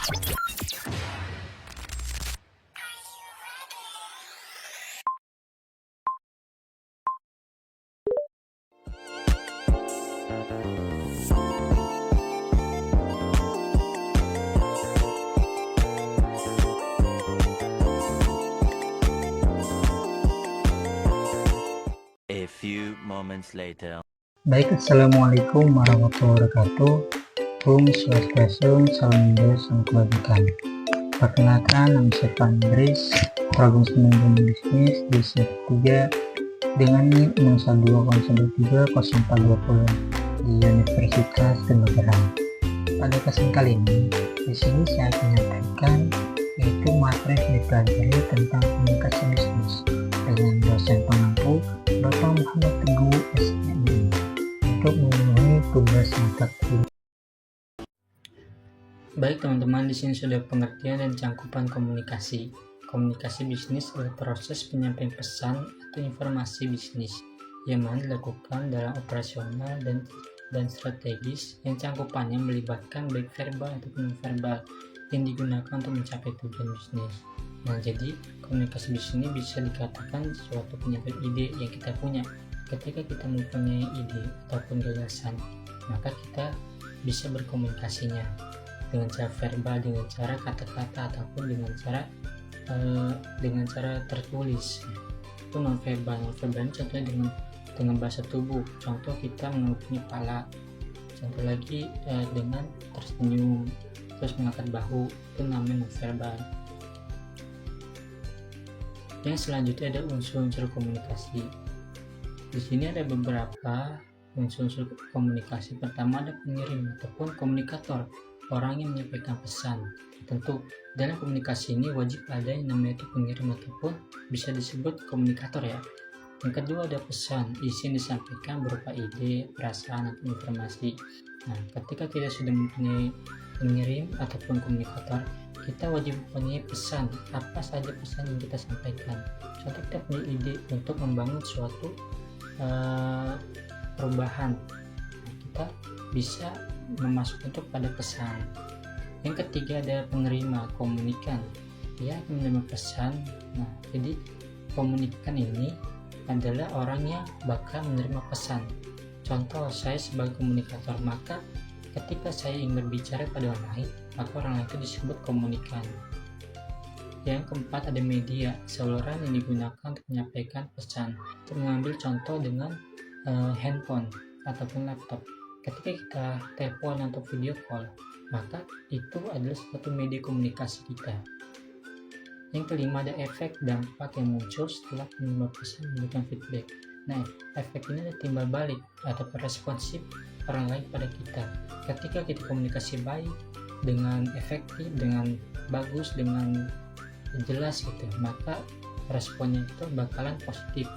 A few moments later. Baik, assalamualaikum warahmatullahi wabarakatuh. Om Swastiastu, salam Hindu, salam kebajikan. Perkenalkan, nama saya Pak Andres, program Manajemen Bisnis di set 3 dengan NIM 012030420 di Universitas Tenggerang. Pada kesempatan kali ini, di sini saya akan menyampaikan yaitu materi yang dipelajari tentang komunikasi bisnis dengan dosen pengampu Bapak Muhammad Teguh SMI untuk memenuhi tugas mata kuliah. Baik teman-teman, di sini sudah pengertian dan cangkupan komunikasi. Komunikasi bisnis adalah proses penyampaian pesan atau informasi bisnis yang mana dilakukan dalam operasional dan strategis yang cangkupannya melibatkan baik verbal ataupun non-verbal yang digunakan untuk mencapai tujuan bisnis. Nah, jadi komunikasi bisnis ini bisa dikatakan suatu penyampaian ide yang kita punya. Ketika kita mempunyai ide ataupun gagasan, maka kita bisa berkomunikasinya dengan cara verbal, dengan cara kata-kata ataupun dengan cara tertulis. Itu non verbal. Non verbal ini contohnya dengan bahasa tubuh. Contoh kita mengelupnya kepala. Contoh lagi dengan tersenyum, terus mengangkat bahu, itu namanya non verbal. Yang selanjutnya ada unsur-unsur komunikasi. Di sini ada beberapa unsur-unsur komunikasi. Pertama ada pengirim ataupun komunikator, orang yang menyampaikan pesan. Tentu dalam komunikasi ini wajib ada yang namanya itu pengirim ataupun bisa disebut komunikator ya. Yang kedua ada pesan, isi yang disampaikan berupa ide, perasaan, atau informasi. Nah, ketika kita sudah mempunyai pengirim ataupun komunikator, kita wajib mempunyai pesan, apa saja pesan yang kita sampaikan. Contoh kita punya ide untuk membangun suatu perubahan, kita bisa memasukkan itu pada pesan. Yang ketiga ada penerima, komunikan, dia akan menerima pesan. Nah, jadi komunikan ini adalah orang yang bakal menerima pesan. Contoh, saya sebagai komunikator, maka ketika saya ingin berbicara pada orang lain, maka orang lain itu disebut komunikan. Yang keempat ada media, saluran yang digunakan untuk menyampaikan pesan. Kita mengambil contoh dengan handphone ataupun laptop. Ketika kita telepon atau video call, maka itu adalah suatu media komunikasi kita. Yang kelima ada efek dampak yang muncul setelah penerima pesan memberikan feedback. Nah, efek ini ada timbal balik atau responsif orang lain pada kita. Ketika kita komunikasi baik, dengan efektif, dengan bagus, dengan jelas gitu, maka responnya itu bakalan positif.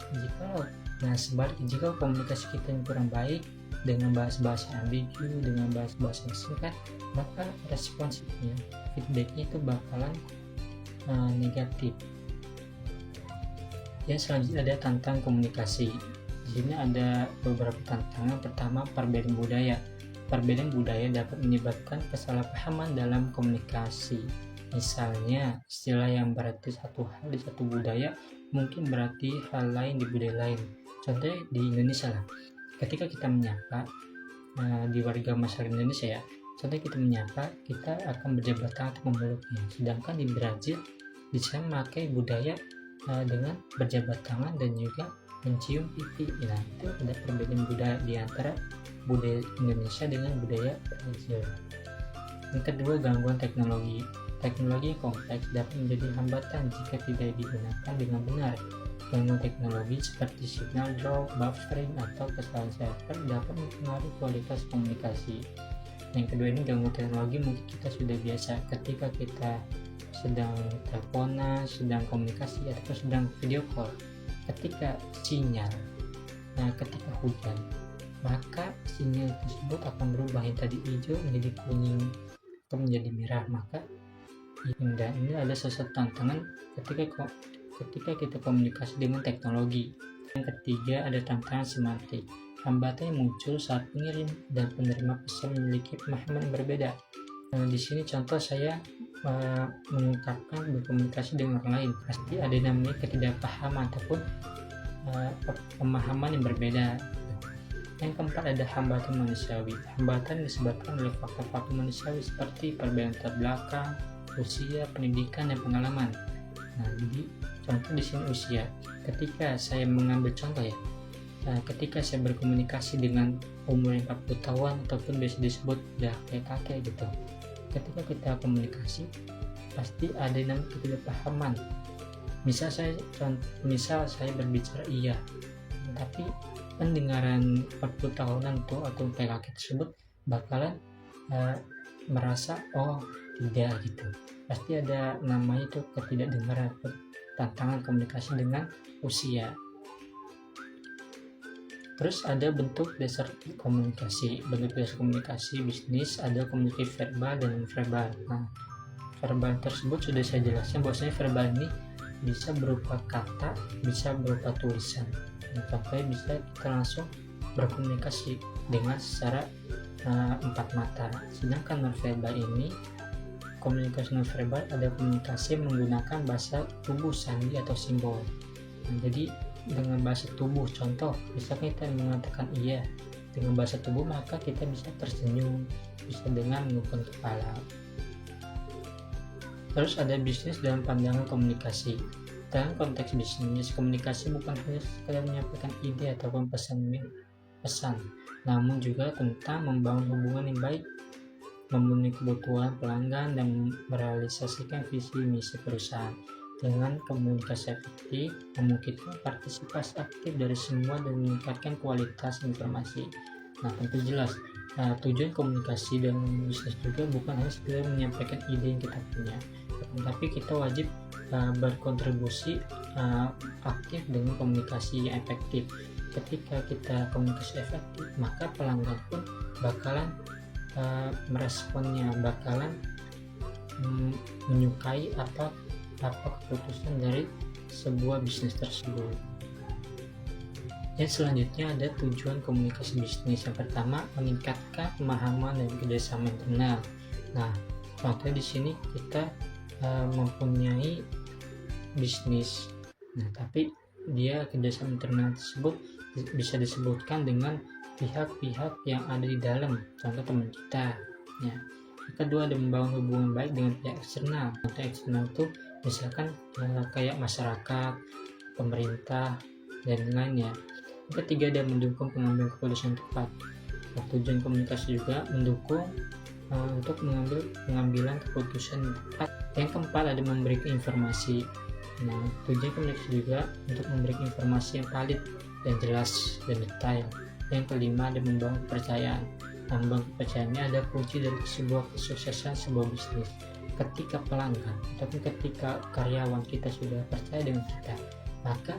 Jika komunikasi kita yang kurang baik, dengan bahasa-bahasa ambigu, dengan bahasa-bahasa singkat, maka responsifnya, feedbacknya itu bakalan negatif. Yang selanjutnya ada tantang komunikasi. Di sini ada beberapa tantangan. Pertama, perbedaan budaya. Perbedaan budaya dapat menyebabkan kesalahpahaman dalam komunikasi. Misalnya, istilah yang berarti satu hal di satu budaya mungkin berarti hal lain di budaya lain. Contohnya di Indonesia lah. Ketika kita menyapa di warga masyarakat Indonesia ya, contohnya kita menyapa, kita akan berjabat tangan untuk memeluknya. Sedangkan di Brazil bisa memakai budaya dengan berjabat tangan dan juga mencium pipi. Nah, itu ada perbedaan budaya di antara budaya Indonesia dengan budaya Brazil. Yang kedua, gangguan teknologi. Teknologi yang kompleks dapat menjadi hambatan jika tidak digunakan dengan benar. Gangguan teknologi seperti signal drop, buffering, atau kesalahan server dapat mempengaruhi kualitas komunikasi. Yang kedua ini gangguan teknologi mungkin kita sudah biasa ketika kita sedang teleponan, sedang komunikasi, atau sedang video call. Ketika ketika hujan, maka sinyal tersebut akan berubah, yang tadi hijau menjadi kuning atau menjadi merah. Maka ini ada sesuatu tantangan ketika kita komunikasi dengan teknologi. Yang ketiga ada tantangan semantik. Hambatan yang muncul saat pengirim dan penerima pesan memiliki pemahaman berbeda. Di sini contoh saya mengungkapkan berkomunikasi dengan orang lain, pasti ada namanya ketidakpahaman ataupun pemahaman yang berbeda. Yang keempat ada hambatan manusiawi. Hambatan disebabkan oleh faktor-faktor manusiawi seperti perbedaan latar belakang, usia, pendidikan, dan pengalaman. Nah, jadi contoh di sini usia. Ketika saya mengambil contoh ya, ketika saya berkomunikasi dengan umur 40 tahun ataupun biasa disebut udah kayak kakek gitu, ketika kita komunikasi pasti ada yang namanya ketidakpahaman. Misal saya berbicara iya, tapi pendengaran 40 tahunan tuh atau kakek tersebut bakalan merasa oh tidak gitu. Pasti ada namanya itu ketidakdengaran, tantangan komunikasi dengan usia. Terus ada bentuk dasar komunikasi. Bentuk dasar komunikasi bisnis ada komunikasi verbal dan non-verbal. Nah, verbal tersebut sudah saya jelaskan bahwasanya verbal ini bisa berupa kata, bisa berupa tulisan. Nah, contohnya bisa kita langsung berkomunikasi dengan secara empat mata. Sedangkan non-verbal ini, komunikasi non-verbal ada komunikasi menggunakan bahasa tubuh, sandi atau simbol. Nah, jadi dengan bahasa tubuh, contoh misalnya kita mengatakan iya dengan bahasa tubuh, maka kita bisa tersenyum, bisa dengan menundukkan kepala. Terus ada bisnis dalam pandangan komunikasi. Dalam konteks bisnis, komunikasi bukan hanya sekedar menyampaikan ide ataupun pesan, namun juga tentang membangun hubungan yang baik, memenuhi kebutuhan pelanggan, dan merealisasikan visi misi perusahaan. Dengan komunikasi efektif, memungkinkan partisipasi aktif dari semua dan meningkatkan kualitas informasi. Nah, tentu jelas tujuan komunikasi dan bisnis juga bukan hanya sekedar menyampaikan ide yang kita punya, tapi kita wajib berkontribusi aktif dengan komunikasi yang efektif. Ketika kita komunikasi efektif, maka pelanggan pun bakalan meresponnya, bakalan menyukai apa keputusan dari sebuah bisnis tersebut. Dan selanjutnya ada tujuan komunikasi bisnis. Yang pertama, meningkatkan pemahaman dan kerjasama internal. Nah, contohnya di sini kita mempunyai bisnis, nah tapi dia kerjasama internal tersebut bisa disebutkan dengan pihak-pihak yang ada di dalam, contoh teman kita ya. Kedua, ada membangun hubungan baik dengan pihak eksternal. Contoh eksternal itu misalkan kayak masyarakat, pemerintah, dan lainnya. Ketiga, ada mendukung pengambilan keputusan tepat. Nah, tujuan komunikasi juga mendukung untuk mengambil pengambilan keputusan tepat. Yang keempat, ada memberikan informasi. Nah, tujuan komunikasi juga untuk memberikan informasi yang valid dan jelas dan detail. Yang kelima, ada membangun kepercayaan. Membangun kepercayaannya ada kunci dari sebuah kesuksesan sebuah bisnis. Ketika pelanggan ataupun ketika karyawan kita sudah percaya dengan kita, maka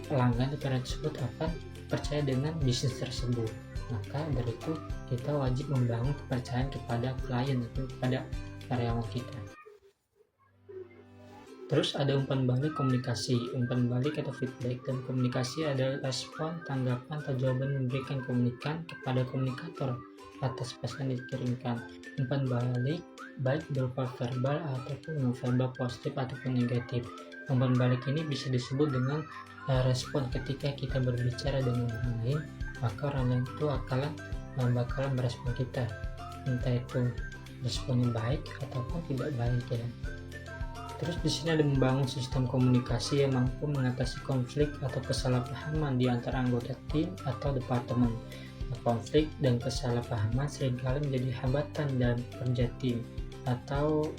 pelanggan tersebut akan percaya dengan bisnis tersebut. Maka dari itu kita wajib membangun kepercayaan kepada klien atau kepada karyawan kita. Terus ada umpan balik komunikasi. Umpan balik atau feedback dan komunikasi adalah respon, tanggapan, atau jawaban memberikan komunikan kepada komunikator atas pesan dikirimkan. Umpan balik baik berupa verbal ataupun non-verbal, positif ataupun negatif. Umpan balik ini bisa disebut dengan respon. Ketika kita berbicara dengan orang lain, maka orang lain itu bakalan merespon kita, entah itu responnya baik ataupun tidak baik ya. Terus di sini ada membangun sistem komunikasi yang mampu mengatasi konflik atau kesalahpahaman di antara anggota tim atau departemen. Konflik dan kesalahpahaman seringkali menjadi hambatan dalam kerja tim atau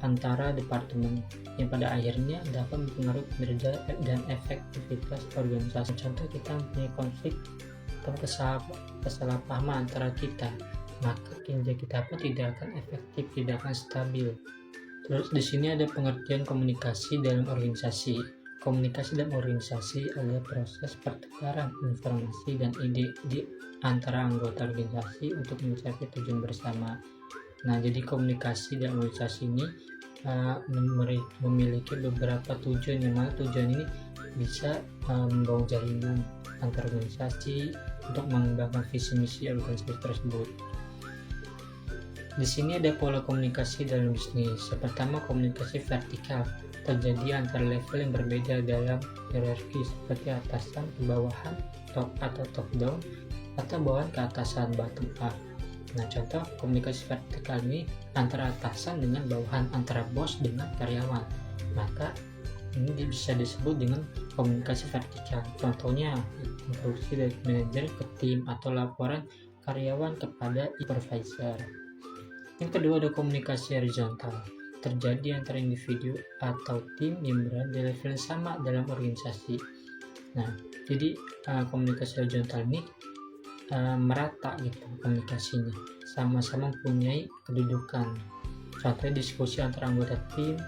antara departemen yang pada akhirnya dapat mempengaruhi kinerja dan efektivitas organisasi. Contoh, kita mempunyai konflik atau kesalahpahaman antara kita, maka kinerja kita pun tidak akan efektif, tidak akan stabil. Terus di sini ada pengertian komunikasi dalam organisasi. Komunikasi dalam organisasi adalah proses pertukaran informasi dan ide di antara anggota organisasi untuk mencapai tujuan bersama. Nah, jadi komunikasi dalam organisasi ini memiliki beberapa tujuan, yang mana tujuan ini bisa membangun jaringan antar organisasi untuk mengembangkan visi misi organisasi tersebut. Di sini ada pola komunikasi dalam bisnis. Yang pertama, komunikasi vertikal, terjadi antara level yang berbeda dalam hierarki seperti atasan ke bawahan, top atau top down, atau bawahan ke atasan, bottom up. Nah, contoh komunikasi vertikal ini antara atasan dengan bawahan, antara bos dengan karyawan. Maka ini bisa disebut dengan komunikasi vertikal. Contohnya instruksi dari manajer ke tim atau laporan karyawan kepada supervisor. Yang kedua ada komunikasi horizontal, terjadi antara individu atau tim yang berada di level yang sama dalam organisasi. Nah, jadi komunikasi horizontal ini merata gitu komunikasinya, sama-sama mempunyai kedudukan. Contohnya diskusi antara anggota tim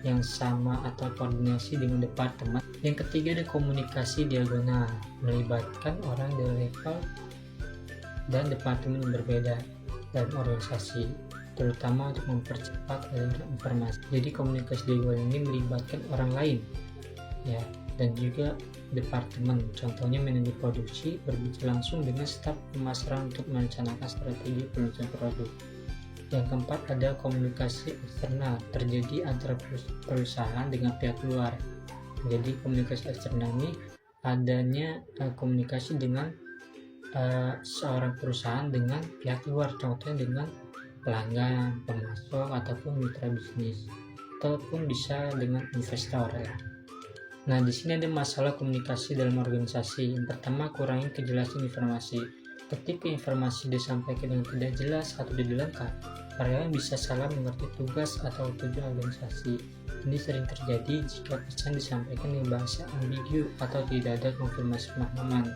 yang sama atau koordinasi dengan departemen. Yang ketiga ada komunikasi diagonal, melibatkan orang dari level dan departemen yang berbeda dalam organisasi, terutama untuk mempercepat aliran informasi. Jadi komunikasi diagonal ini melibatkan orang lain ya, dan juga departemen. Contohnya manajer produksi berbicara langsung dengan staf pemasaran untuk merencanakan strategi peluncuran produk. Yang keempat ada komunikasi eksternal, terjadi antara perusahaan dengan pihak luar. Jadi komunikasi eksternal ini adanya komunikasi dengan seorang perusahaan dengan pihak luar, contohnya dengan pelanggan, pemasok, ataupun mitra bisnis, ataupun bisa dengan investor ya. Nah, di sini ada masalah komunikasi dalam organisasi. Yang pertama, kurangi kejelasan informasi. Ketika informasi disampaikan dengan tidak jelas atau tidak lengkap, karyawan bisa salah mengerti tugas atau tujuan organisasi. Ini sering terjadi jika pesan disampaikan dengan bahasa ambigu atau tidak ada konfirmasi pemahaman.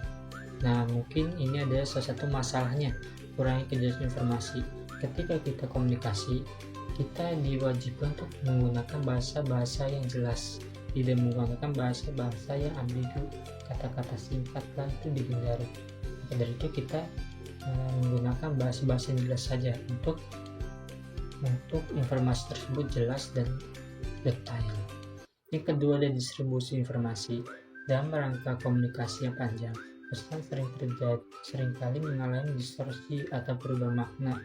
Nah, mungkin ini adalah salah satu masalahnya, kurangi kejelasan informasi. Ketika kita komunikasi, kita diwajibkan untuk menggunakan bahasa-bahasa yang jelas, tidak menggunakan bahasa-bahasa yang ambigu, kata-kata singkat dan itu dihindari. Maka dari itu kita menggunakan bahasa-bahasa yang jelas saja untuk informasi tersebut jelas dan detail. Yang kedua ada distribusi informasi. Dalam rangka komunikasi yang panjang, pesan seringkali mengalami distorsi atau berubah makna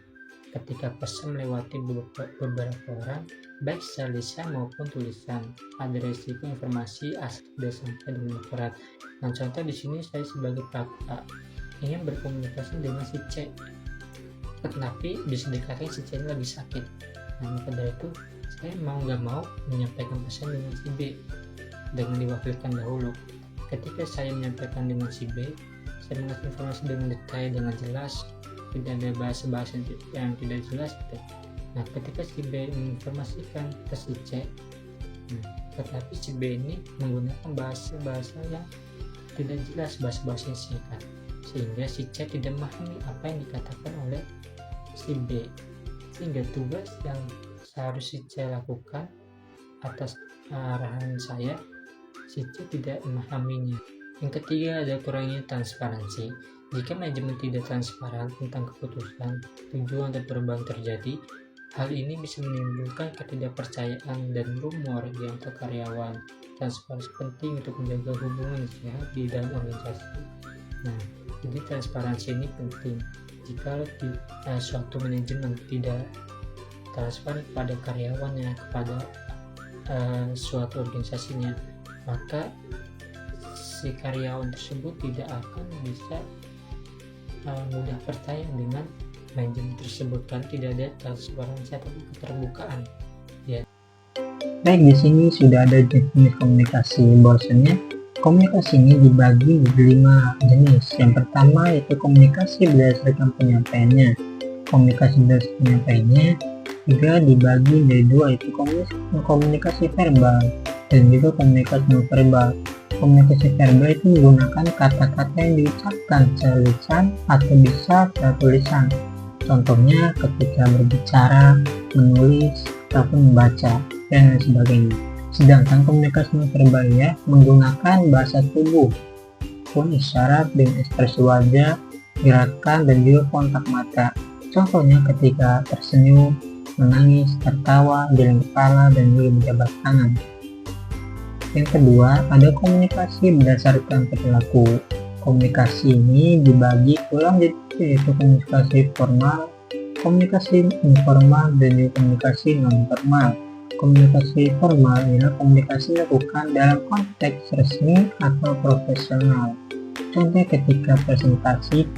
ketika pesan melewati beberapa orang, baik secara lisan maupun tulisan. Ada resiko informasi asal tidak sampai dengan akurat. Nah, contoh di sini saya sebagai kakak ingin berkomunikasi dengan si C, tetapi bisa dikatakan si C ini lagi sakit. Nah, maka dari itu saya mau nggak mau menyampaikan pesan dengan si B dengan diwakilkan dahulu. Ketika saya menyampaikan dengan si B, saya mengasih informasi dengan detail, dengan jelas, tidak ada bahasa-bahasa yang tidak jelas gitu. Nah, ketika si B menginformasikan ke si C, tetapi si B ini menggunakan bahasa-bahasa yang tidak jelas, bahasa-bahasa yang singkat, sehingga si C tidak memahami apa yang dikatakan oleh si B, sehingga tugas yang seharusnya si C lakukan atas arahan saya, si C tidak memahaminya. Yang ketiga ada kurangnya transparansi. Jika manajemen tidak transparan tentang keputusan, tujuan dan perubahan terjadi, hal ini bisa menimbulkan ketidakpercayaan dan rumor di antara karyawan. Transparansi penting untuk menjaga hubungan sehat di dalam organisasi. Nah, jadi transparansi ini penting. Jika suatu manajemen tidak transparan kepada karyawannya, kepada suatu organisasinya, maka si karyawan tersebut tidak akan bisa mudah percaya dengan manajemen tersebut, kan tidak ada transparansi atau keterbukaan ya. Baik, di sini sudah ada jenis komunikasi. Bahwasanya komunikasi ini dibagi menjadi 5 jenis. Yang pertama yaitu komunikasi berdasarkan penyampaiannya. Komunikasi berdasarkan penyampaiannya juga dibagi menjadi 2, yaitu komunikasi verbal dan juga komunikasi non verbal. Komunikasi verbal itu menggunakan kata-kata yang diucapkan secara lisan atau bisa secara tulisan. Contohnya ketika berbicara, menulis, ataupun membaca, dan lain sebagainya. Sedangkan komunikasi non verbal ya menggunakan bahasa tubuh, pun isyarat dengan ekspresi wajah, gerakan, dan juga kontak mata. Contohnya ketika tersenyum, menangis, tertawa, geleng kepala, dan juga menjabat tangan. Yang kedua, ada komunikasi berdasarkan perilaku. Komunikasi ini dibagi ulang yaitu komunikasi formal, komunikasi informal dan juga komunikasi non-formal. Komunikasi formal adalah komunikasi dilakukan dalam konteks resmi atau profesional. Contoh ketika presentasi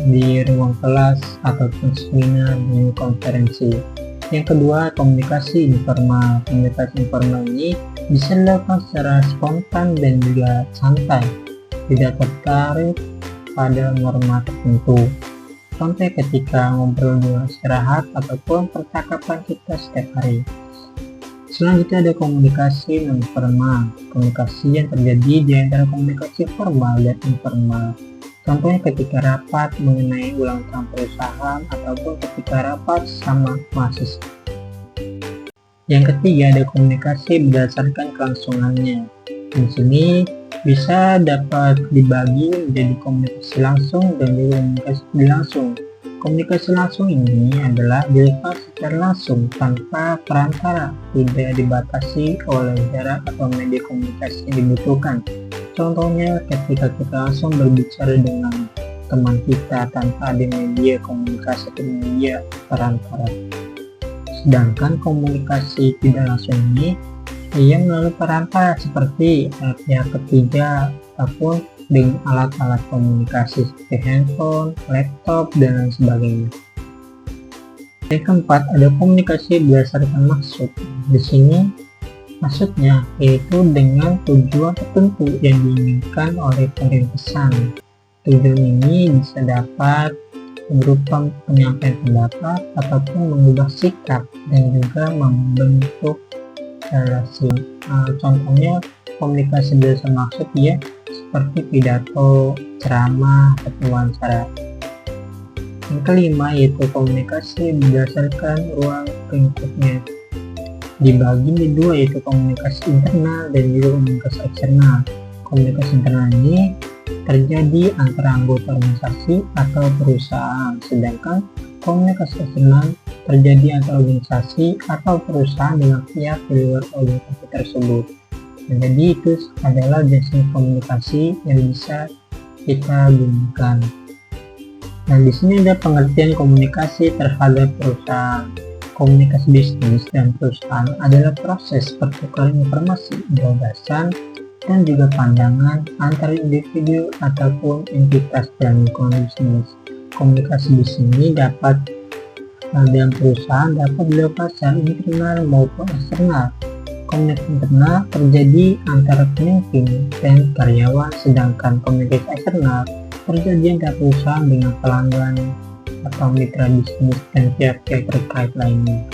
di ruang kelas ataupun seminar dan konferensi. Yang kedua, komunikasi informal. Komunikasi informal ini bisa dilakukan secara spontan dan juga santai, tidak tertarik pada norma tertentu. Contoh ketika ngobrol di istirahat ataupun percakapan kita setiap hari. Selanjutnya ada komunikasi non-formal. Komunikasi yang terjadi di antara komunikasi formal dan informal. Contohnya ketika rapat mengenai ulang tahun perusahaan ataupun ketika rapat sama mahasiswa. Yang ketiga ada komunikasi berdasarkan kelangsungannya. Di sini bisa dapat dibagi menjadi komunikasi langsung dan juga komunikasi tidak langsung. Komunikasi langsung ini adalah dilakukan secara langsung tanpa perantara, tidak dibatasi oleh jarak atau media komunikasi yang dibutuhkan. Contohnya ketika kita langsung berbicara dengan teman kita tanpa ada media komunikasi atau media perantara. Sedangkan komunikasi tidak langsung ini ia melalui perantara seperti pihak ketiga ataupun dengan alat-alat komunikasi seperti handphone, laptop, dan lain sebagainya. Yang keempat ada komunikasi berdasarkan maksud. Di sini maksudnya yaitu dengan tujuan tertentu yang diinginkan oleh pengirim pesan. Tujuan ini bisa dapat berupa penyampaian pendapat ataupun mengubah sikap dan juga membentuk relasi. Contohnya komunikasi berdasarkan maksud ya seperti pidato, ceramah, atau wawancara. Yang kelima yaitu komunikasi berdasarkan ruang lingkupnya. Dibagi menjadi dua yaitu komunikasi internal dan juga komunikasi eksternal. Komunikasi internal ini terjadi antara anggota organisasi atau perusahaan, sedangkan komunikasi eksternal terjadi antara organisasi atau perusahaan dengan pihak di luar organisasi tersebut. Jadi itu adalah jenis komunikasi yang bisa kita gunakan. Nah, di sini ada pengertian komunikasi terhadap perusahaan. Komunikasi bisnis dan perusahaan adalah proses pertukaran informasi, gagasan, dan juga pandangan antara individu ataupun entitas dalam lingkungan bisnis. Komunikasi di sini dapat dalam perusahaan dapat dilakukan secara internal maupun eksternal. Komunikasi internal terjadi antara pemimpin dan karyawan, sedangkan komunikasi eksternal terjadi antara perusahaan dengan pelanggan atau mitra bisnis dan pihak-pihak terkait lainnya.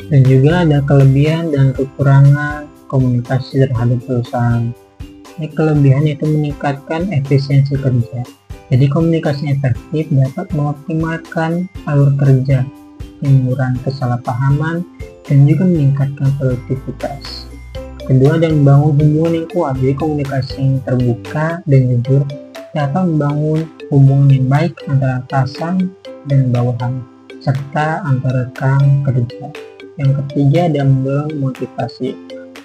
Dan juga ada kelebihan dan kekurangan komunikasi terhadap perusahaan. Ini kelebihan itu meningkatkan efisiensi kerja. Jadi komunikasi efektif dapat mengoptimalkan alur kerja, mengurangi kesalahpahaman, dan juga meningkatkan produktivitas. Kedua, dan membangun hubungan yang kuat. Jadi komunikasi yang terbuka dan jujur dapat membangun hubungan yang baik antara atasan dan bawahan, serta antara rekan kerja. Yang ketiga, dan mendorong motivasi.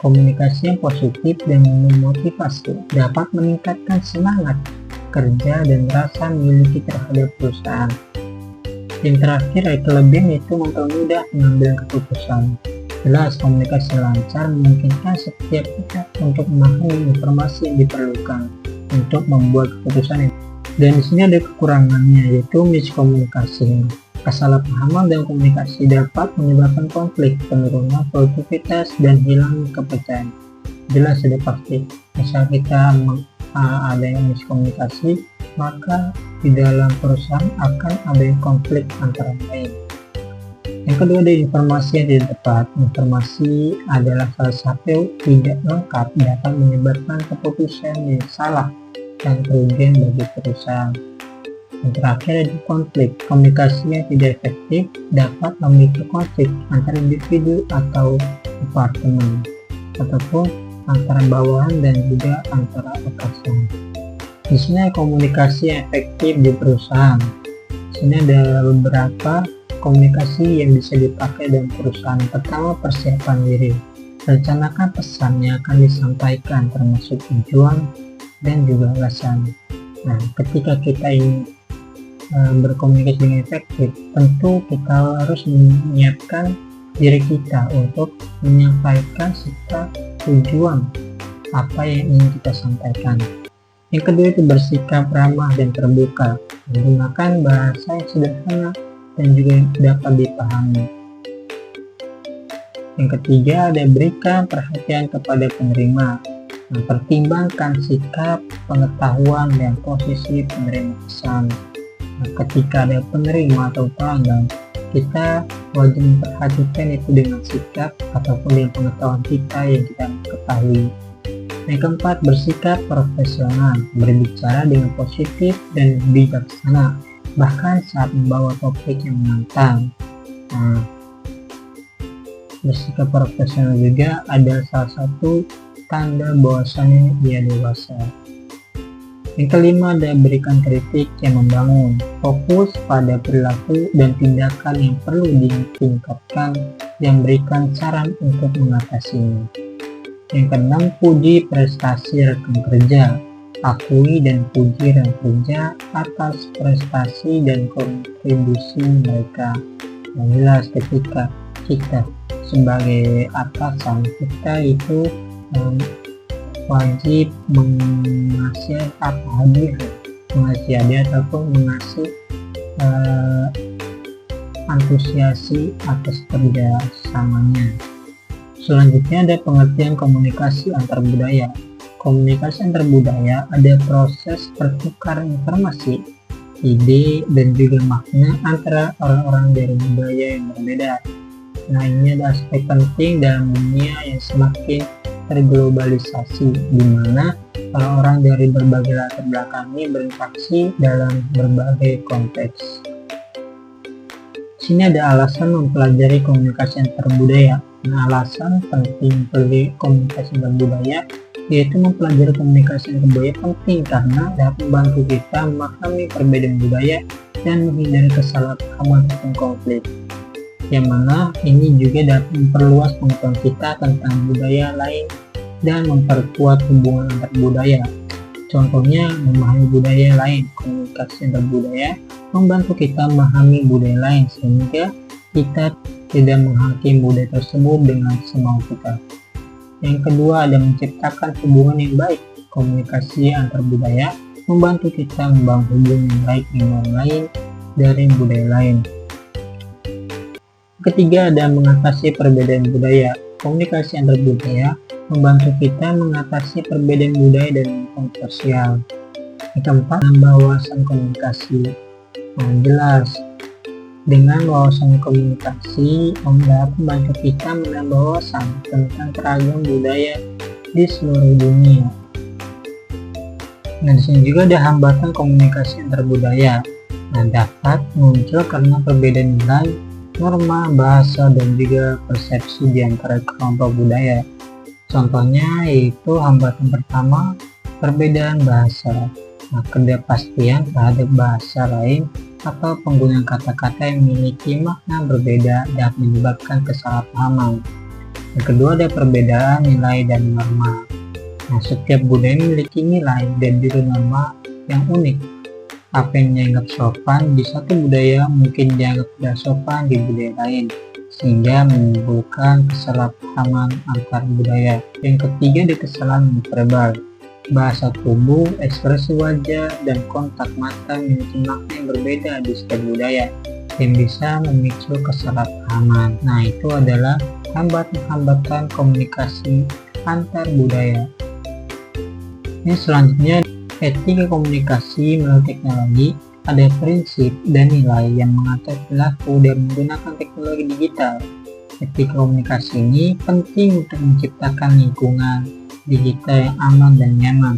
Komunikasi yang positif dan memotivasi dapat meningkatkan semangat kerja dan rasa memiliki terhadap perusahaan. Yang terakhir, kelebihan itu mempermudah pengambilan keputusan. Jelas, komunikasi lancar memungkinkan setiap pihak untuk memahami informasi yang diperlukan untuk membuat keputusan. Dan di sini ada kekurangannya, yaitu miskomunikasi. Kesalahpahaman dalam komunikasi dapat menyebabkan konflik, penurunan produktivitas, dan hilang kepercayaan. Jelas sudah pasti, misal kita ada yang miskomunikasi, maka di dalam perusahaan akan ada konflik antara lain. Yang kedua, ada informasi yang tidak tepat. Informasi adalah salah satu tidak lengkap dapat menyebabkan keputusan yang salah dan kerugian bagi perusahaan. Yang terakhir, ada konflik. Komunikasi yang tidak efektif dapat memicu konflik antara individu atau departemen, ataupun antara bawahan dan juga antara atasan. Di sini ada komunikasi yang efektif di perusahaan. Di sini ada beberapa komunikasi yang bisa dipakai dalam perusahaan. Pertama, persiapan diri. Rencanakan pesan yang akan disampaikan, termasuk tujuan dan juga alasan. Nah, ketika kita ingin berkomunikasi dengan efektif, tentu kita harus menyiapkan diri kita untuk menyampaikan serta tujuan apa yang ingin kita sampaikan. Yang kedua itu bersikap ramah dan terbuka, menggunakan bahasa yang sederhana dan juga dapat dipahami. Yang ketiga ada berikan perhatian kepada penerima, mempertimbangkan sikap, pengetahuan, dan posisi penerima pesan. Ketika ada penerima atau pelanggan, kita wajib memperhatikan itu dengan sikap ataupun dengan pengetahuan kita yang kita ketahui. Yang keempat, bersikap profesional, berbicara dengan positif dan bijaksana, bahkan saat membawa topik yang menantang. Bersikap profesional juga ada salah satu tanda bahwasanya dia dewasa. Yang kelima ada berikan kritik yang membangun, fokus pada perilaku dan tindakan yang perlu ditingkatkan dan berikan saran untuk mengatasinya. Yang keenam, puji prestasi rekan kerja, akui dan puji rekan kerja atas prestasi dan kontribusi mereka. Yang jelas ketika kita sebagai atasan, kita itu wajib mengasih hadiah ataupun mengasih antusiasi atas kerjasamanya. Selanjutnya ada pengertian komunikasi antar budaya. Komunikasi antar budaya ada proses pertukaran informasi, ide, dan juga makna antara orang-orang dari budaya yang berbeda. Nah, ini ada aspek penting dalam dunia yang semakin terglobalisasi, di mana orang-orang dari berbagai latar belakang ini berinteraksi dalam berbagai konteks. Sini ada alasan mempelajari komunikasi antar budaya. Nah, alasan penting mempelajari komunikasi antar budaya yaitu mempelajari komunikasi antar budaya penting karena dapat membantu kita memahami perbedaan budaya dan menghindari kesalahpahaman ataupun konflik. Yang mana ini juga dapat memperluas pengetahuan kita tentang budaya lain dan memperkuat hubungan antar budaya. Contohnya memahami budaya lain, komunikasi antar budaya membantu kita memahami budaya lain sehingga kita tidak menghakimi budaya tersebut dengan semau kita. Yang kedua ada menciptakan hubungan yang baik. Komunikasi antar budaya membantu kita membangun hubungan yang baik dengan orang lain dari budaya lain. Ketiga ada mengatasi perbedaan budaya. Komunikasi antar budaya membantu kita mengatasi perbedaan budaya dan kontroversial. Yang keempat, menambah wawasan komunikasi. Nah, jelas dengan wawasan komunikasi dapat membantu kita menambah wawasan tentang keragam budaya di seluruh dunia. Nah, di sini juga ada hambatan komunikasi antar budaya. Nah, dapat muncul karena perbedaan nilai, norma, bahasa, dan juga persepsi di antara kelompok budaya. Contohnya yaitu hambatan pertama, perbedaan bahasa. Nah, ketidakpastian terhadap bahasa lain atau penggunaan kata-kata yang memiliki makna berbeda dapat menyebabkan kesalahpahaman. Yang kedua ada perbedaan nilai dan norma. Nah, setiap budaya memiliki nilai dan juga norma yang unik. Apa yang dianggap sopan di satu budaya mungkin dianggap tidak sopan di budaya lain, sehingga menimbulkan kesalahpahaman antar budaya. Yang ketiga ada kesalahan verbal. Bahasa tubuh, ekspresi wajah, dan kontak mata memiliki makna yang berbeda di setiap budaya yang bisa memicu kesalahpahaman. Nah, itu adalah hambatan-hambatan komunikasi antar budaya. Ini selanjutnya etika komunikasi melalui teknologi. Ada prinsip dan nilai yang mengatur perilaku dan menggunakan teknologi digital. Etika komunikasi ini penting untuk menciptakan lingkungan digital yang aman dan nyaman.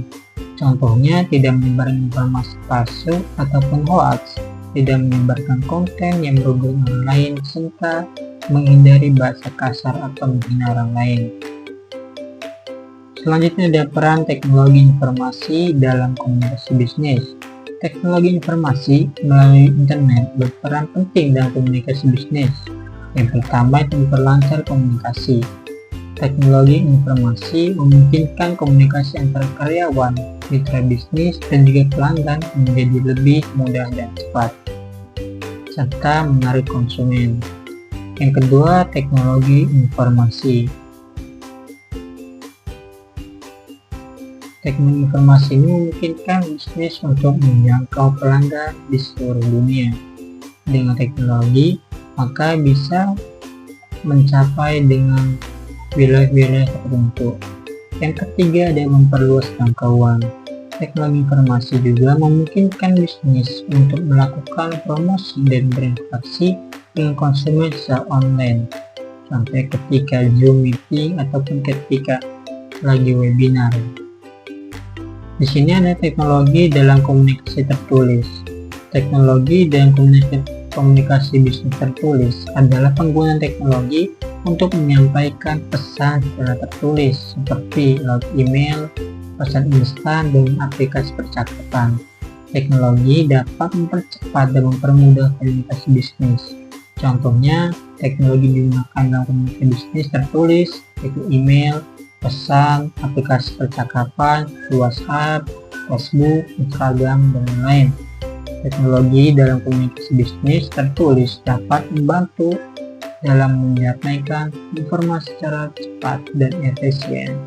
Contohnya tidak menyebarkan informasi palsu ataupun hoax, tidak menyebarkan konten yang merugikan orang lain, serta menghindari bahasa kasar atau menghina orang lain. Selanjutnya ada peran teknologi informasi dalam komunikasi bisnis. Teknologi informasi melalui internet berperan penting dalam komunikasi bisnis. Yang pertama itu memperlancar komunikasi. Teknologi informasi memungkinkan komunikasi antara karyawan, mitra bisnis, dan juga pelanggan menjadi lebih mudah dan cepat, serta menarik konsumen. Yang kedua, teknologi informasi. Teknologi informasi ini memungkinkan bisnis untuk menjangkau pelanggan di seluruh dunia. Dengan teknologi, maka bisa mencapai dengan wilayah-wilayah tertentu. Yang ketiga ada memperluas jangkauan. Teknologi informasi juga memungkinkan bisnis untuk melakukan promosi dan berinteraksi dengan konsumen secara online. Sampai ketika Zoom meeting ataupun ketika lagi webinar. Di sini ada teknologi dalam komunikasi tertulis. Teknologi dalam komunikasi bisnis tertulis adalah penggunaan teknologi untuk menyampaikan pesan secara tertulis seperti lewat email, pesan instan, dan aplikasi percakapan. Teknologi dapat mempercepat dan mempermudah komunikasi bisnis. Contohnya, teknologi digunakan dalam komunikasi bisnis tertulis yaitu email, pesan, aplikasi percakapan, WhatsApp, Facebook, Instagram, dan lain-lain. Teknologi dalam komunikasi bisnis tertulis dapat membantu dalam menyampaikan informasi secara cepat dan efisien,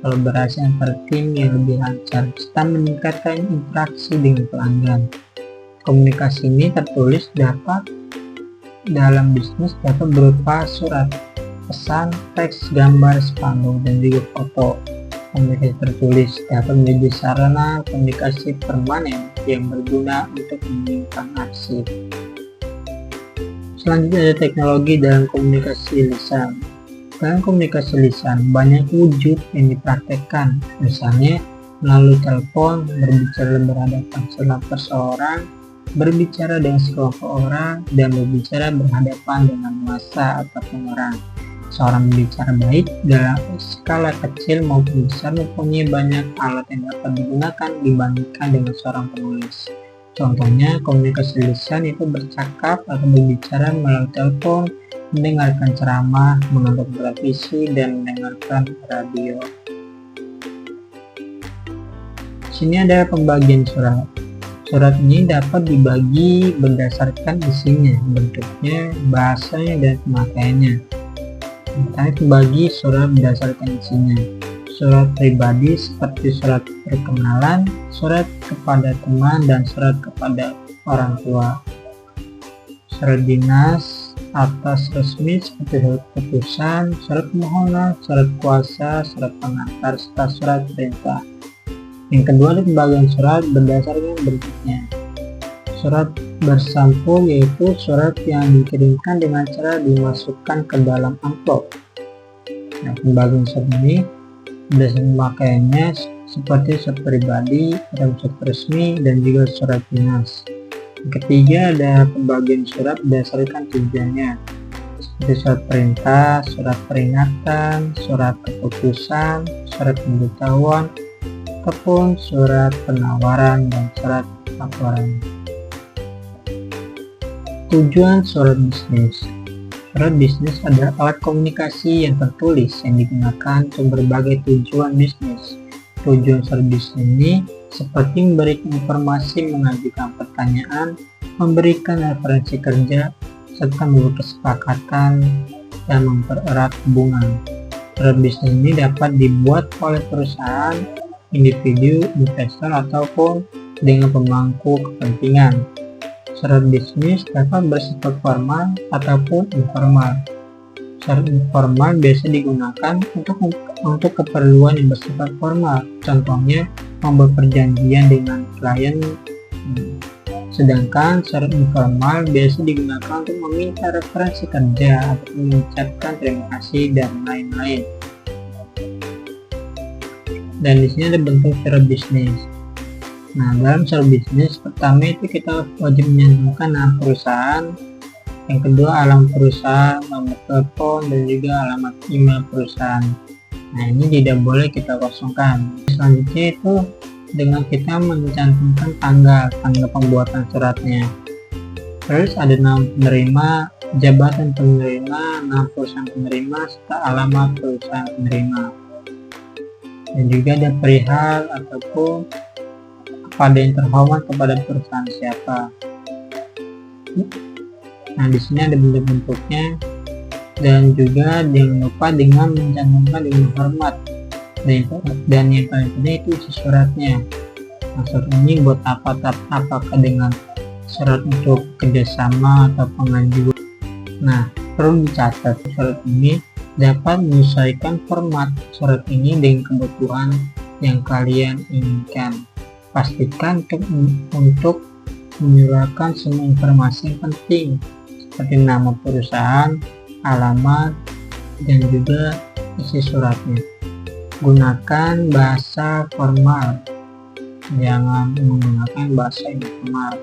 kolaborasi antar tim yang lebih lancar, serta meningkatkan interaksi dengan pelanggan. Komunikasi ini tertulis dapat dalam bisnis dapat berupa surat, pesan, teks, gambar, spanduk, dan juga foto. Komunikasi tertulis dapat menjadi sarana komunikasi permanen yang berguna untuk menyimpang arsip. Selanjutnya ada teknologi dalam komunikasi lisan. Dalam komunikasi lisan banyak wujud yang dipraktekkan, misalnya melalui telepon, berbicara berhadapan seseorang, berbicara dengan sekelompok orang, dan berbicara berhadapan dengan massa ataupun orang. Seorang berbicara baik dalam skala kecil maupun besar mempunyai banyak alat yang dapat digunakan dibandingkan dengan seorang penulis. Contohnya, komunikasi lisan itu bercakap atau berbicara melalui telepon, mendengarkan ceramah, menonton televisi, dan mendengarkan radio. Sini ada pembagian surat. Surat ini dapat dibagi berdasarkan isinya, bentuknya, bahasanya, dan pemakaiannya. Kita bagi surat berdasarkan isinya. Surat pribadi seperti surat perkenalan, surat kepada teman, dan surat kepada orang tua. Surat dinas atas resmi seperti surat keputusan, surat permohonan, surat kuasa, surat pengantar, serta surat perintah. Yang kedua ada pembagian surat berdasarkan bentuknya. Surat bersampul yaitu surat yang dikirimkan dengan cara dimasukkan ke dalam amplop. Nah, pembagian surat ini berdasarkan pemakaiannya seperti surat pribadi, surat resmi, dan juga surat dinas. Yang ketiga ada pembagian surat berdasarkan tujuannya seperti surat perintah, surat peringatan, surat keputusan, surat pemberitahuan, ataupun surat penawaran dan surat laporan. Tujuan surat bisnis. Surat bisnis adalah alat komunikasi yang tertulis yang digunakan untuk berbagai tujuan bisnis. Tujuan surat bisnis ini seperti memberikan informasi, mengajukan pertanyaan, memberikan referensi kerja, serta membuat kesepakatan dan mempererat hubungan. Surat bisnis ini dapat dibuat oleh perusahaan, individu, investor, ataupun dengan pemangku kepentingan. Surat bisnis dapat bersifat formal ataupun informal. Surat informal biasa digunakan untuk keperluan yang bersifat formal, contohnya membuat perjanjian dengan klien. Sedangkan surat informal biasa digunakan untuk meminta referensi kerja atau mengucapkan terima kasih dan lain-lain. Dan di sini ada bentuk surat bisnis. Nah, dalam surat bisnis pertama itu kita wajib menyantumkan nama perusahaan, yang kedua alamat perusahaan, nomor telepon, dan juga alamat email perusahaan. Nah, ini tidak boleh kita kosongkan. Selanjutnya itu dengan kita mencantumkan tanggal pembuatan suratnya. Terus ada nama penerima, jabatan penerima, nama perusahaan penerima, serta alamat perusahaan penerima. Dan juga ada perihal ataupun kepada yang terhormat kepada perusahaan siapa. Nah, di sini ada bentuk-bentuknya, dan juga jangan lupa dengan mencantumkan dengan hormat. Dan yang paling penting itu isi suratnya. Nah, surat ini buat apa? Apakah dengan surat untuk kerjasama atau pengajuan? Nah, perlu dicatat surat ini dapat menyesuaikan format surat ini dengan kebutuhan yang kalian inginkan. Pastikan untuk menyuratkan semua informasi yang penting seperti nama perusahaan, alamat, dan juga isi suratnya. Gunakan bahasa formal, jangan menggunakan bahasa informal.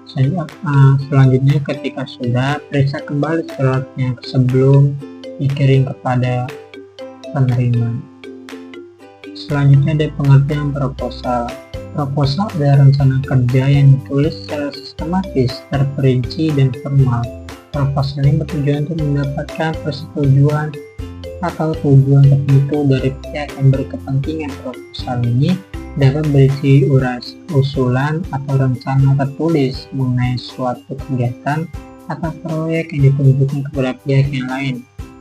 Selanjutnya, ketika sudah, periksa kembali suratnya sebelum dikirim kepada penerima. Selanjutnya ada pengertian proposal. Proposal adalah rencana kerja yang ditulis secara sistematis, terperinci, dan formal. Proposal ini bertujuan untuk mendapatkan persetujuan atau tujuan tertentu dari pihak yang berkepentingan. Proposal ini dapat berisi usulan atau rencana tertulis mengenai suatu kegiatan atau proyek yang ditunjukkan kepada pihak yang lain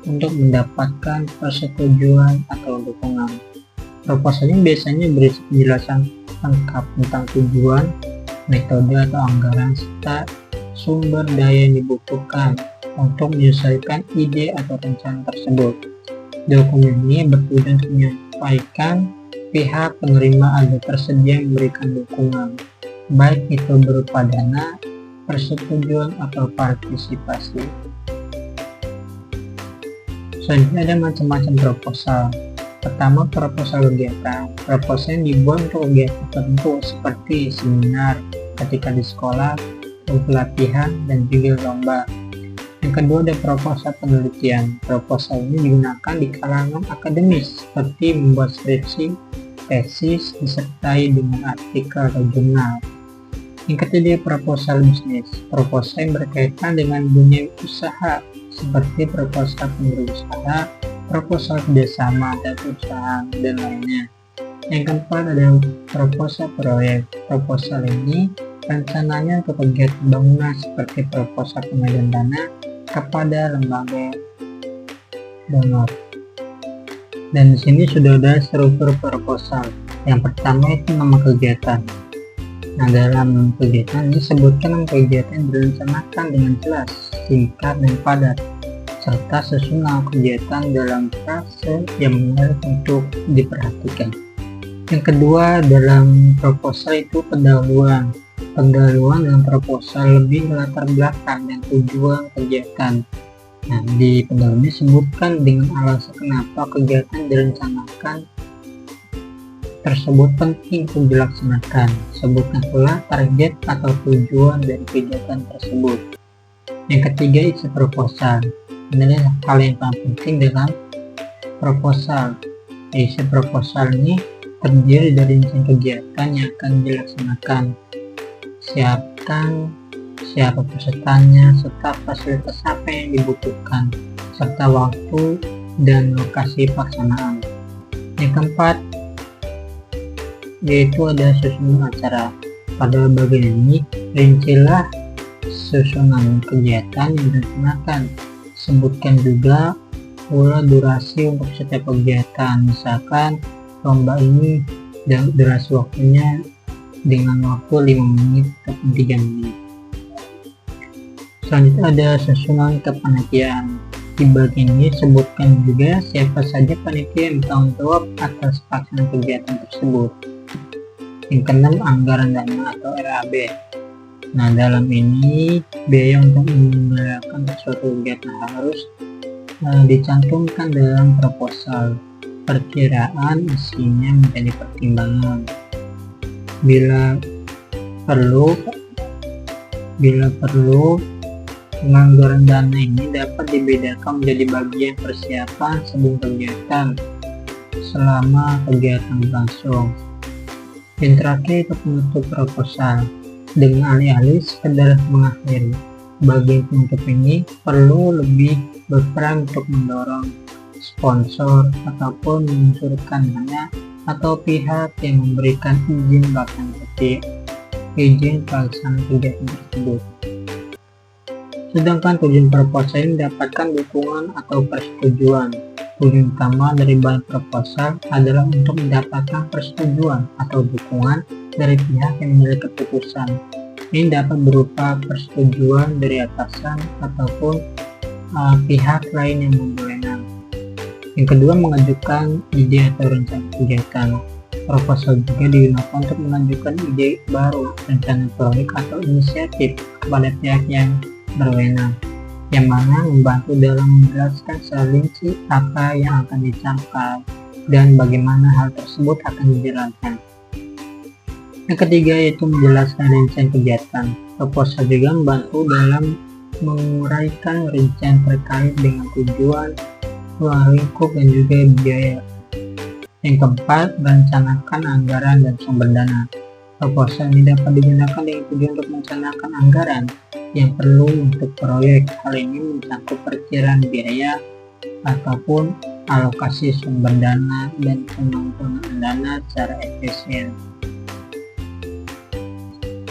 untuk mendapatkan persetujuan atau dukungan. Proposal ini biasanya berisi penjelasan lengkap tentang tujuan, metode atau anggaran, serta sumber daya yang dibutuhkan untuk menyelesaikan ide atau rencana tersebut. Dokumen ini bertujuan untuk menyampaikan pihak penerima agar tersedia memberikan dukungan, baik itu berupa dana, persetujuan, atau partisipasi. Selanjutnya ada macam-macam proposal. Pertama, proposal kegiatan. Proposal yang dibuat untuk kegiatan tertentu seperti seminar, ketika di sekolah, pelatihan, dan juga lomba. Yang kedua ada proposal penelitian. Proposal ini digunakan di kalangan akademis seperti membuat skripsi, tesis, disertai dengan artikel atau jurnal. Yang ketiga proposal bisnis. Proposal yang berkaitan dengan dunia usaha seperti proposal pengurusan, proposal kerjasama dan perusahaan, dan lainnya. Yang keempat ada proposal proyek. Proposal ini rencananya untuk kegiatan bangunan seperti proposal pengajuan dana kepada lembaga donor. Dan di sini sudah ada struktur proposal. Yang pertama itu nama kegiatan. Nah, dalam kegiatan ini sebutkan nama kegiatan yang direncanakan dengan jelas, singkat, dan padat, serta susun nama kegiatan dalam frase yang menarik untuk diperhatikan. Yang kedua dalam proposal itu pendahuluan. Pendahuluan dalam proposal lebih latar belakang dan tujuan kegiatan. Nah, di pendahuluan disebutkan dengan alasan kenapa kegiatan direncanakan tersebut penting untuk dilaksanakan. Sebutkan pula target atau tujuan dari kegiatan tersebut. Yang ketiga isi proposal. Ini adalah hal yang paling penting dalam proposal. Isi proposal ini terdiri dari rincian kegiatan yang akan dilaksanakan, siapa pesertanya, serta fasilitas apa yang dibutuhkan, serta waktu dan lokasi pelaksanaan. Yang keempat yaitu ada susunan acara. Pada bagian ini rincilah susunan kegiatan yang direncanakan. Sebutkan juga pula durasi untuk setiap kegiatan. Misalkan lomba ini dan durasi waktunya dengan waktu 5 menit ataupun 3 menit. Selanjutnya ada susunan kepanitiaan. Di bagian ini sebutkan juga siapa saja panitia yang bertanggung jawab atas pelaksanaan kegiatan tersebut. Yang keenam anggaran dana atau RAB. Nah, dalam ini biaya untuk menyelenggarakan suatu kegiatan harus dicantumkan dalam proposal. Perkiraan isinya menjadi pertimbangan. Bila perlu, penganggaran dana ini dapat dibedakan menjadi bagian persiapan sebelum kegiatan selama kegiatan berlangsung. Yang terakhir itu penutup proposal. dengan alih-alih sekedar mengakhiri. Bagian penutup ini perlu lebih berperan untuk mendorong sponsor ataupun menunjukkan dana atau pihak yang memberikan izin bahkan seperti izin pelaksanaan kegiatan tersebut. Sedangkan tujuan proposal ini mendapatkan dukungan atau persetujuan. Tujuan utama dari bahan proposal adalah untuk mendapatkan persetujuan atau dukungan dari pihak yang memiliki keputusan. Ini dapat berupa persetujuan dari atasan ataupun pihak lain yang berwenang. Yang kedua, mengajukan ide atau rencana kegiatan. Proposal juga digunakan untuk mengajukan ide baru, rencana proyek atau inisiatif kepada pihak yang berwenang, yang mana membantu dalam menjelaskan secara rinci apa yang akan dicapai dan bagaimana hal tersebut akan dijalankan. Yang ketiga yaitu menjelaskan rincian kegiatan. Proposal juga membantu dalam menguraikan rincian terkait dengan tujuan, ruang lingkup, dan juga biaya. Yang keempat, merencanakan anggaran dan sumber dana. Proposal ini dapat digunakan dengan tujuan untuk merencanakan anggaran yang perlu untuk proyek. Hal ini mencakup perkiraan biaya ataupun alokasi sumber dana dan penggunaan dana secara efisien.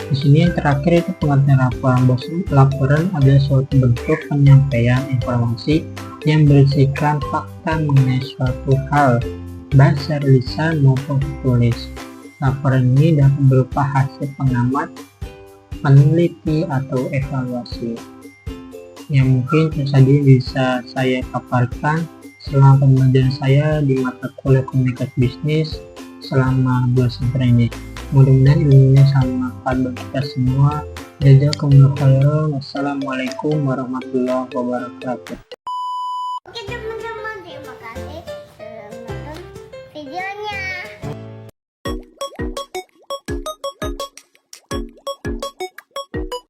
Di sini yang terakhir itu pengertian laporan. Laporan adalah suatu bentuk penyampaian informasi yang berisikan fakta mengenai suatu hal, baik secara lisan maupun tertulis. Laporan ini dapat berupa hasil pengamat, peneliti, atau evaluasi. Yang mungkin saja bisa saya paparkan selama pembelajaran saya di mata kuliah komunikasi bisnis selama 2 semester ini. Mudah-mudahan ilmunya sangat bermanfaat bagi kita semua. Jazakumullahu khairan. Wassalamualaikum warahmatullahi wabarakatuh.